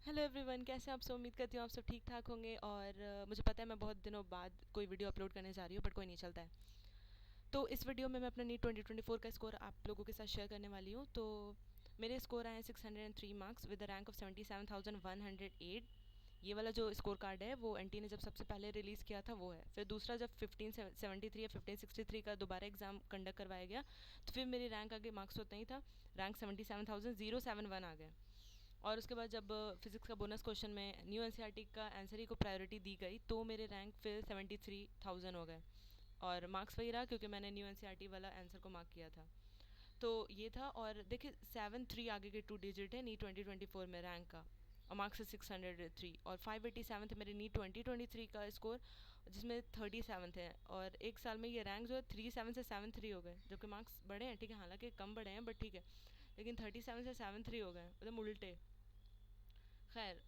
Hello everyone, कैसे हैं आप सब। उम्मीद करती हूँ आप सब ठीक ठाक होंगे। और मुझे पता है मैं बहुत दिनों बाद कोई वीडियो अपलोड करने जा रही हूँ, बट कोई नहीं, चलता है। तो इस वीडियो में मैं अपना नीट 2024 का स्कोर आप लोगों के साथ शेयर करने वाली हूँ। तो मेरे स्कोर आए हैं 603 marks with the rank of 77,108। ये वाला जो स्कोर कार्ड है वो एनटी ने जब सबसे पहले रिलीज़ किया था वो है। फिर दूसरा जब 1573 या 1563 का दोबारा एग्ज़ाम कंडक्ट करवाया गया, तो फिर मेरी रैंक आगे मार्क्स उतना ही था, रैंक 77,071 आ गए। और उसके बाद जब फिज़िक्स का बोनस क्वेश्चन में न्यू एनसीईआरटी का आंसर ही को प्रायोरिटी दी गई, तो मेरे रैंक फिर 73,000 हो गए। और मार्क्स वही रहा क्योंकि मैंने न्यू एनसीईआरटी वाला आंसर को मार्क किया था। तो ये था। और देखिए 7-3 आगे के 2 डिजिट है नी 2024 में रैंक का, और मार्क्स है 603। और 587 थे मेरे नी 2023 का स्कोर, जिसमें 37 है। और एक साल में ये रैंक जो है 37 से 73 हो गए, जबकि मार्क्स बढ़े हैं, ठीक है, हालांकि कम बढ़े हैं बट ठीक है। लेकिन 37 से 73 हो गए, मतलब उल्टे। खैर,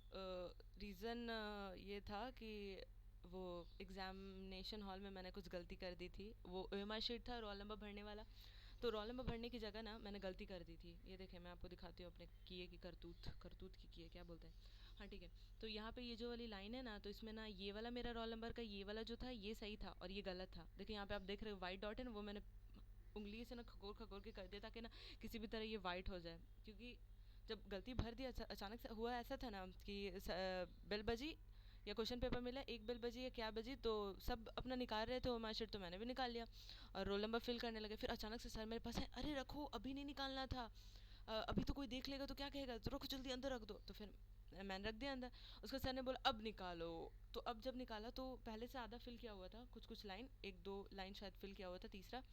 रीज़न ये था कि वो एग्ज़ामिनेशन हॉल में मैंने कुछ गलती कर दी थी। वो ओएमआर शीट था रोल नंबर भरने वाला, तो रोल नंबर भरने की जगह ना मैंने गलती कर दी थी। ये देखें, मैं आपको दिखाती हूँ अपने किए की करतूत, करतूत की किए क्या बोलते हैं। हाँ ठीक है। तो यहाँ पे ये जो वाली लाइन है ना, तो इसमें ना ये वाला मेरा रोल नंबर का ये वाला जो था ये सही था और ये गलत था। देखिए यहाँ पे आप देख रहे हो वाइट डॉट है ना, वो मैंने उंगली से ना खकोर खकोर के कर दिया ताकि ना किसी भी तरह ये वाइट हो जाए। क्योंकि जब गलती भर दी, अचानक से हुआ ऐसा था ना कि बेल बजी या क्वेश्चन पेपर मिला, एक बेल बजी या क्या बजी, तो सब अपना निकाल रहे थे मार्कशीट, तो मैंने भी निकाल लिया और रोल नंबर फिल करने लगे। फिर अचानक से सर मेरे पास है, अरे रखो अभी नहीं निकालना था, अभी तो कोई देख लेगा तो क्या कहेगा, तो रखो जल्दी अंदर रख दो। तो फिर मैंने रख दिया अंदर। उसके सर ने बोला अब निकालो। तो अब जब निकाला तो पहले से आधा फिल किया हुआ था, कुछ कुछ लाइन, एक दो लाइन शायद फिल किया हुआ था, तीसरा।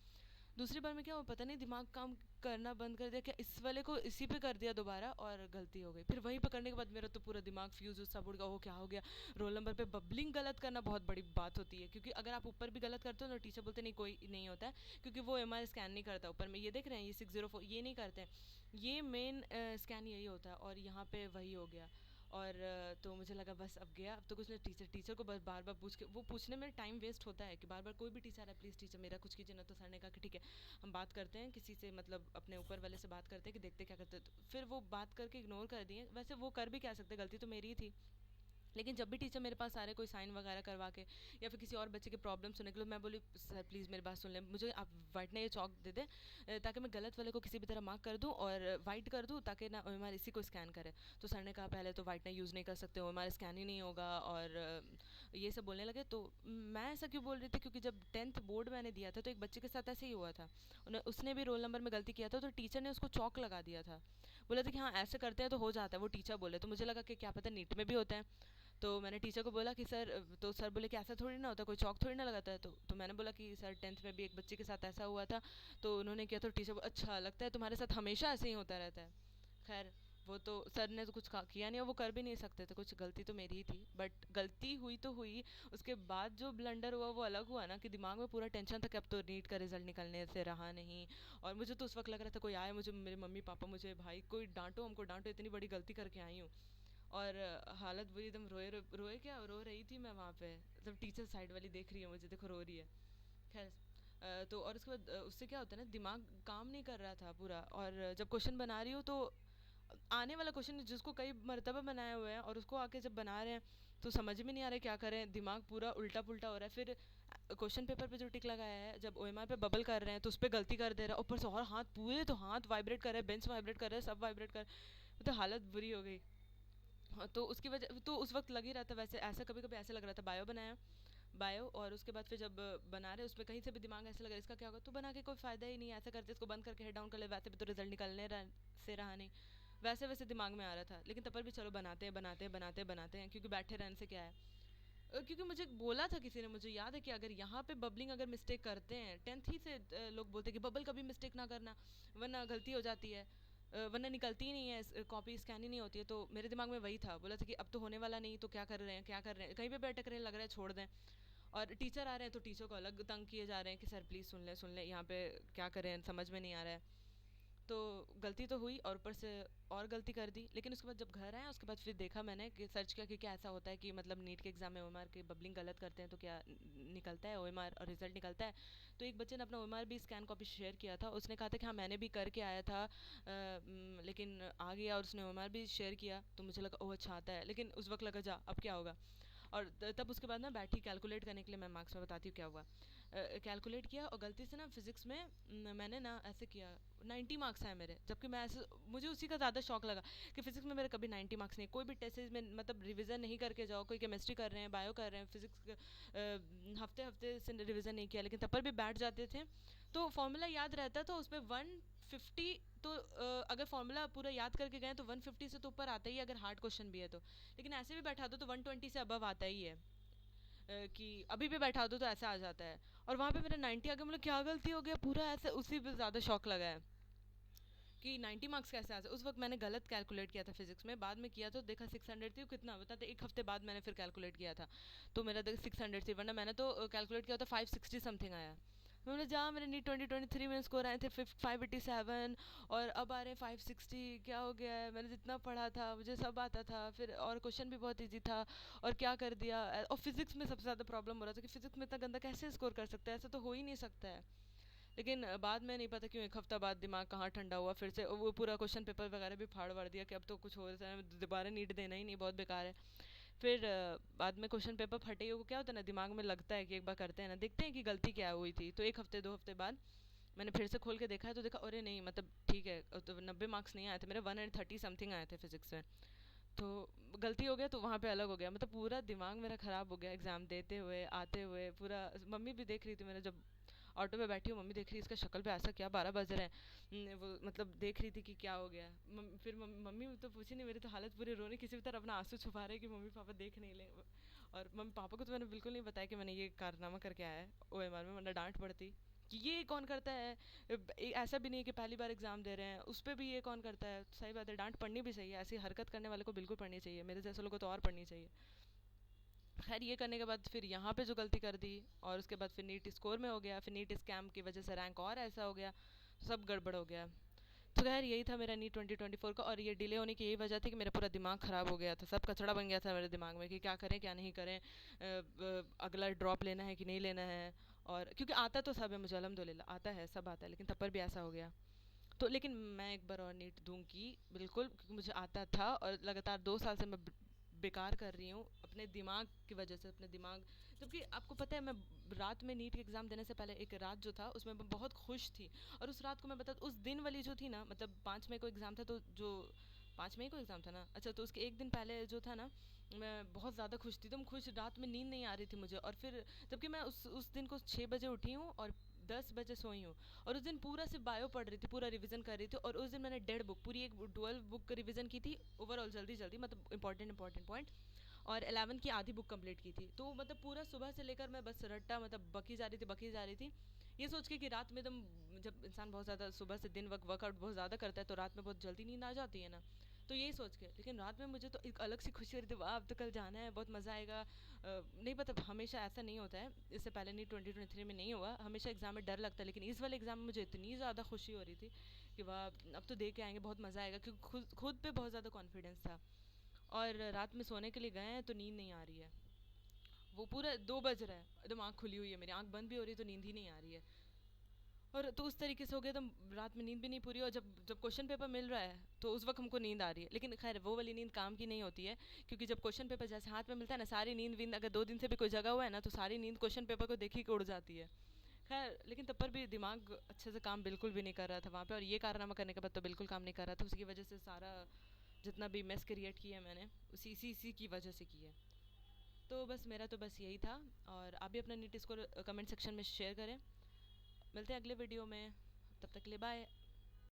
दूसरी बार में क्या हुआ पता नहीं, दिमाग काम करना बंद कर दिया क्या, इस वाले को इसी पे कर दिया दोबारा और गलती हो गई। फिर वहीं पे करने के बाद मेरा तो पूरा दिमाग फ्यूज सब उड़ गया, हो क्या हो गया। रोल नंबर पे बबलिंग गलत करना बहुत बड़ी बात होती है, क्योंकि अगर आप ऊपर भी गलत करते हो तो टीचर बोलते नहीं कोई नहीं होता है, क्योंकि वो एमआर स्कैन नहीं करता ऊपर में। ये देख रहे हैं ये 604 ये नहीं करते हैं, ये मेन स्कैन यही होता है, और यहाँ पे वही हो गया। और तो मुझे लगा बस अब गया, अब तो कुछ नहीं। टीचर टीचर को बस बार बार पूछ के, वो पूछने में टाइम वेस्ट होता है कि बार बार कोई भी टीचर है प्लीज़ टीचर मेरा कुछ कीजिए ना। तो सर ने कहा कि ठीक है, हम बात करते हैं किसी से, मतलब अपने ऊपर वाले से बात करते हैं कि देखते क्या करते हैं। तो फिर वो बात करके इग्नोर कर दिए। वैसे वो कर भी क्या सकते, गलती तो मेरी ही थी। लेकिन जब भी टीचर मेरे पास आ रहे कोई साइन वगैरह करवा के या फिर किसी और बच्चे के प्रॉब्लम सुनने के लिए, मैं बोली सर प्लीज़ मेरी बात सुन लें, मुझे आप वाइट ने ये चौक दे दें, ताकि मैं गलत वाले को किसी भी तरह मार्क कर दूँ और वाइट कर दूँ, ताकि ना ओएमआर इसी को स्कैन करे। तो सर ने कहा पहले तो वाइट ने यूज़ नहीं कर सकते, ओएमआर स्कैन ही नहीं होगा, और ये सब बोलने लगे। तो मैं ऐसा क्यों बोल रही थी, क्योंकि जब 10th बोर्ड मैंने दिया था तो एक बच्चे के साथ ऐसे ही हुआ था। उसने भी रोल नंबर में गलती किया था, तो टीचर ने उसको चौक लगा दिया था, बोला था कि हाँ ऐसे करते हैं तो हो जाता है, वो टीचर बोले। तो मुझे लगा कि क्या पता नीट में भी होता है। तो मैंने टीचर को बोला कि सर, तो सर बोले कि ऐसा थोड़ी ना होता, कोई चौक थोड़ी ना लगाता है। तो मैंने बोला कि सर 10th में भी एक बच्चे के साथ ऐसा हुआ था, तो उन्होंने किया। तो टीचर को अच्छा लगता है तुम्हारे साथ हमेशा ऐसे ही होता रहता है। खैर, वो तो सर ने तो कुछ किया नहीं और वो कर भी नहीं सकते थे, कुछ गलती तो मेरी ही थी, बट गलती हुई तो हुई। उसके बाद जो ब्लंडर हुआ वो अलग हुआ ना, कि दिमाग में पूरा टेंशन था कि अब तो नीट का रिजल्ट निकलने से रहा नहीं। और मुझे तो उस वक्त लग रहा था कोई आए, मुझे मेरे मम्मी पापा, मुझे भाई कोई डांटो, हमको डांटो, इतनी बड़ी गलती करके आई हूँ। और हालत बुरी, एकदम रोए रोए क्या रो रही थी मैं वहाँ पे, मतलब टीचर साइड वाली देख रही है मुझे, देखो रो रही है। खैर, तो और उसके बाद उससे क्या होता है ना, दिमाग काम नहीं कर रहा था पूरा। और जब क्वेश्चन बना रही हूँ तो आने वाला क्वेश्चन जिसको कई मरतबा बनाए हुए हैं, और उसको आके जब बना रहे हैं तो समझ में नहीं आ रहा है क्या करें, दिमाग पूरा उल्टा पुल्टा हो रहा है। फिर क्वेश्चन पेपर पे जो टिक लगाया है, जब ओएमआर पे बबल कर रहे हैं तो उस पर गलती कर दे रहा है, ऊपर से और हाथ पूरे, तो हाथ वाइब्रेट कर रहे हैं, बेंच वाइब्रेट कर रहे हैं, सब वाइब्रेट कर, तो हालत बुरी हो गई। हाँ, तो उसकी वजह तो उस वक्त लग ही रहा था। वैसे ऐसा कभी कभी ऐसा लग रहा था, बायो बनाया, बायो, और उसके बाद फिर जब बना रहे उसमें कहीं से भी दिमाग ऐसा लग रहा है इसका क्या होगा, तो बना के कोई फ़ायदा ही नहीं है, ऐसा करते इसको बंद करके हेड डाउन कर ले, वैसे भी तो रिजल्ट निकलने से रहा नहीं। वैसे वैसे दिमाग में आ रहा था, लेकिन तब पर भी चलो बनाते हैं बनाते हैं बनाते हैं बनाते हैं, क्योंकि बैठे रहने से क्या है। क्योंकि मुझे बोला था किसी ने, मुझे याद है कि अगर यहाँ पे बबलिंग अगर मिस्टेक करते हैं, 10th ही से लोग बोलते हैं कि बबल कभी मिस्टेक ना करना वरना गलती हो जाती है, वरना निकलती ही नहीं है, कॉपी स्कैन ही नहीं होती है। तो मेरे दिमाग में वही था, बोला था कि अब तो होने वाला नहीं, तो क्या कर रहे हैं क्या कर रहे हैं, कहीं पे बैठक रहे, लग रहा है छोड़ दें। और टीचर आ रहे हैं तो टीचर को अलग तंग किए जा रहे हैं कि सर प्लीज़ सुन लें यहाँ पे क्या करें, समझ में नहीं आ रहा है। तो गलती तो हुई और ऊपर से और गलती कर दी। लेकिन उसके बाद जब घर आए उसके बाद फिर देखा मैंने कि सर्च किया कि क्या ऐसा होता है कि मतलब नीट के एग्ज़ाम में ओएमआर की बबलिंग गलत करते हैं तो क्या निकलता है ओएमआर और रिजल्ट निकलता है। तो एक बच्चे ने अपना ओएमआर भी स्कैन कॉपी शेयर किया था, उसने कहा था कि हाँ मैंने भी करके आया था लेकिन आ गया, और उसने ओएमआर भी शेयर किया। तो मुझे लगा ओह अच्छा आता है, लेकिन उस वक्त लगा जा अब क्या होगा। और तब उसके बाद ना बैठी कैलकुलेट करने के लिए, मैं मार्क्स में बताती हूँ क्या हुआ। कैलकुलेट किया और गलती से ना फिजिक्स में मैंने ना ऐसे किया 90 मार्क्स आए मेरे, जबकि मैं ऐसे मुझे उसी का ज़्यादा शौक लगा कि फिजिक्स में मेरे कभी 90 मार्क्स नहीं। कोई भी टेस्ट में मतलब रिवीजन नहीं करके जाओ, कोई केमिस्ट्री कर रहे हैं बायो कर रहे हैं, फिजिक्स हफ्ते हफ्ते से रिवीजन नहीं किया लेकिन तब पर भी बैठ जाते थे। तो फॉर्मूला याद रहता तो उसमें 150, तो अगर फॉर्मूला पूरा याद करके गए तो 150 से तो ऊपर आता ही है अगर हार्ड क्वेश्चन भी है तो। लेकिन ऐसे भी बैठा दो तो 120 से अबव आता ही है। कि अभी भी बैठा दो तो ऐसा आ जाता है। और वहाँ पे मेरा 90 आ गया, मतलब क्या गलती हो गया, पूरा ऐसे उसी पे ज़्यादा शौक लगा है कि 90 मार्क्स कैसे आ जाए। उस वक्त मैंने गलत कैलकुलेट किया था फिजिक्स में, बाद में किया तो देखा 600 थी। कितना बताते, एक हफ्ते बाद मैंने फिर कैलकुलेट किया था तो मेरा 600 थी, वरना मैंने तो कैलकुलेट किया था 560 समथिंग आया। मैंने जहाँ मेरे नीट 2023 में स्कोर आए थे 587 और अब आ रहे हैं 560, क्या हो गया है। मैंने जितना पढ़ा था मुझे सब आता था, फिर और क्वेश्चन भी बहुत ईजी था और क्या कर दिया। और फिजिक्स में सबसे ज़्यादा प्रॉब्लम हो रहा था कि फिजिक्स में इतना गंदा कैसे स्कोर कर सकता है, ऐसा तो हो ही नहीं सकता है। लेकिन बाद में नहीं पता क्यों एक हफ्ता बाद दिमाग कहाँ ठंडा हुआ, फिर से वो पूरा क्वेश्चन पेपर वगैरह भी फाड़ वाड़ दिया कि अब तो कुछ हो रहा है, दोबारा नीट देना ही नहीं, बहुत बेकार है। फिर बाद में क्वेश्चन पेपर फटे हुए क्या होता है ना, दिमाग में लगता है कि एक बार करते हैं ना, देखते हैं कि गलती क्या हुई थी। तो एक हफ्ते 2 हफ्ते बाद मैंने फिर से खोल के देखा है तो देखा अरे नहीं, मतलब ठीक है, तो 90 मार्क्स नहीं आए थे मेरे, 130 समथिंग आए थे फिजिक्स में। तो गलती हो गया तो वहाँ पे अलग हो गया, मतलब पूरा दिमाग मेरा ख़राब हो गया एग्ज़ाम देते हुए आते हुए पूरा। मम्मी भी देख रही थी, मैंने जब ऑटो में बैठी हूँ मम्मी देख रही इसका शक्ल पे ऐसा क्या 12 बज रहे हैं। वो मतलब देख रही थी कि क्या हो गया। फिर मम्मी तो पूछी नहीं, मेरी तो हालत पूरी रोने किसी भी तरह अपना आंसू छुपा रहे कि मम्मी पापा देख नहीं ले। और मम्मी पापा को तो मैंने बिल्कुल नहीं बताया कि मैंने ये कारनामा करके आया है ओएमआर में, वरना डांट पड़ती कि ये कौन करता है। ऐसा भी नहीं है कि पहली बार एग्जाम दे रहे हैं उस पर भी ये कौन करता है। सही बात है, डांट पड़नी भी चाहिए, ऐसी हरकत करने वाले को बिल्कुल पड़नी चाहिए, मेरे जैसे लोगों को तो और पढ़नी चाहिए। खैर ये करने के बाद फिर यहाँ पे जो गलती कर दी और उसके बाद फिर नीट स्कोर में हो गया, फिर नीट स्कैम की वजह से रैंक और ऐसा हो गया, सब गड़बड़ हो गया। तो खैर यही था मेरा नीट 2024 का, और ये डिले होने की यही वजह थी कि मेरा पूरा दिमाग ख़राब हो गया था, सब कचड़ा बन गया था मेरे दिमाग में कि क्या करें क्या नहीं करें, अगला ड्रॉप लेना है कि नहीं लेना है। और क्योंकि आता तो सब है मुझे, अल्हम्दुलिल्लाह आता है, सब आता है, लेकिन तब पर भी ऐसा हो गया। तो लेकिन मैं एक बार और नीट दूंगी बिल्कुल, क्योंकि मुझे आता था और लगातार 2 साल से मैं बेकार कर रही हूँ अपने दिमाग की वजह से, अपने दिमाग। जबकि आपको पता है मैं रात में नीट के एग्ज़ाम देने से पहले एक रात जो था उसमें मैं बहुत खुश थी। और उस रात को मैं बता, उस दिन वाली जो थी ना, मतलब 5 मई को एग्ज़ाम था, तो जो 5 मई को एग्ज़ाम था ना, अच्छा तो उसके एक दिन पहले जो था ना, मैं बहुत ज़्यादा खुश थी, एकदम खुश, रात में नींद नहीं आ रही थी मुझे। और फिर जबकि मैं उस दिन को 6 बजे उठी हूँ और 10 बजे सोई हूँ। और उस दिन पूरा सिर्फ बायो पढ़ रही थी, पूरा रिवीजन कर रही थी। और उस दिन मैंने 1.5 बुक, पूरी एक 12 बुक रिवीजन की थी ओवरऑल, जल्दी जल्दी, मतलब इंपॉर्टेंट पॉइंट। और 11 की आधी बुक कंप्लीट की थी। तो मतलब पूरा सुबह से लेकर मैं बस रट्टा मतलब बकी जा रही थी, ये सोच के कि रात में एकदम, जब इंसान बहुत ज़्यादा सुबह से दिन वर्कआउट बहुत ज़्यादा करता है तो रात में बहुत जल्दी नींद आ जाती है ना। तो यही सोच के, लेकिन रात में मुझे तो एक अलग सी खुशी हो रही थी, वाह अब तो कल जाना है, बहुत मज़ा आएगा। नहीं पता, हमेशा ऐसा नहीं होता है, इससे पहले नहीं 2023 में नहीं हुआ, हमेशा एग्ज़ाम में डर लगता है, लेकिन इस वाले एग्ज़ाम में मुझे इतनी ज़्यादा खुशी हो रही थी कि वाह अब तो दे के आएंगे, बहुत मज़ा आएगा, क्योंकि खुद पे बहुत ज़्यादा कॉन्फिडेंस था। और रात में सोने के लिए गए हैं तो नींद नहीं आ रही है, वो पूरा 2 बज रहा है, एकदम आँख खुली हुई है मेरी, आँख बंद भी हो रही है तो नींद ही नहीं आ रही है। और तो उस तरीके से हो गया, तो रात में नींद भी नहीं पूरी, और जब जब क्वेश्चन पेपर मिल रहा है तो उस वक्त हमको नींद आ रही है। लेकिन खैर वो वाली नींद काम की नहीं होती है, क्योंकि जब क्वेश्चन पेपर जैसे हाथ में मिलता है ना, सारी नींद वींद अगर 2 दिन से भी कोई जगह हुआ है ना तो सारी नींद क्वेश्चन पेपर को देखी के उड़ जाती है। खैर लेकिन तब पर भी दिमाग अच्छे से काम बिल्कुल भी नहीं कर रहा था वहाँ पे, और ये कारनामा करने के बाद तो बिल्कुल काम नहीं कर रहा था, उसकी वजह से सारा जितना भी मेस क्रिएट किया है मैंने इसी की वजह से की है। तो बस मेरा तो बस यही था। और आप भी अपना नीट स्कोर कमेंट सेक्शन में शेयर करें। मिलते हैं अगले वीडियो में, तब तक के लिए बाय।